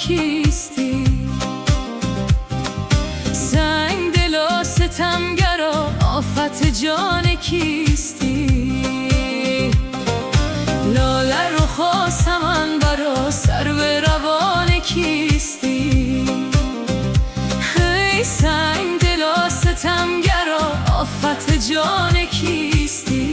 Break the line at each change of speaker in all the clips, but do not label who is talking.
کیستی؟ سنگ دل و ستمگرا آفت جان کیستی؟ لاله رخ و سمن برا سرو روان کیستی؟ ای سنگ دل و ستمگرا آفت جان کیستی؟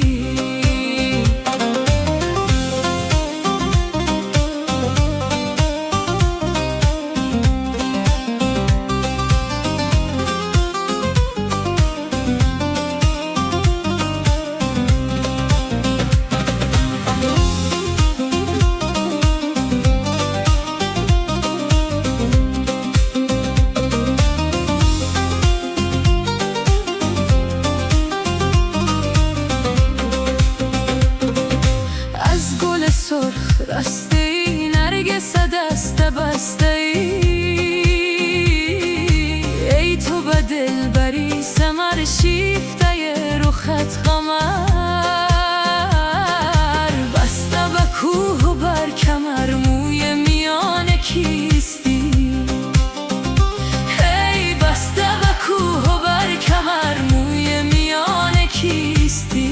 سرخ رسته ای نرگس دست بسته ای، ای تو به دلبری ثمر شیفته رخت قمر، بسته به کوه و بر کمر موی میان کیستی؟ ای بسته به کوه و بر کمر موی میان کیستی؟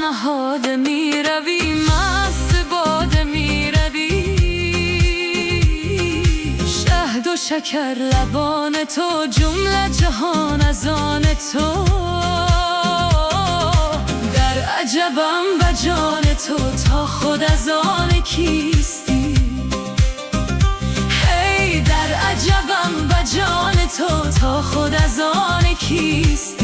نهاده می روی مست باده می روی، شهد و شکر لبان تو جمله جهان از آن تو، در عجبم به جان تو تا خود از آن کیستی؟ هی در عجبم به جان تو تا خود از آن کیستی؟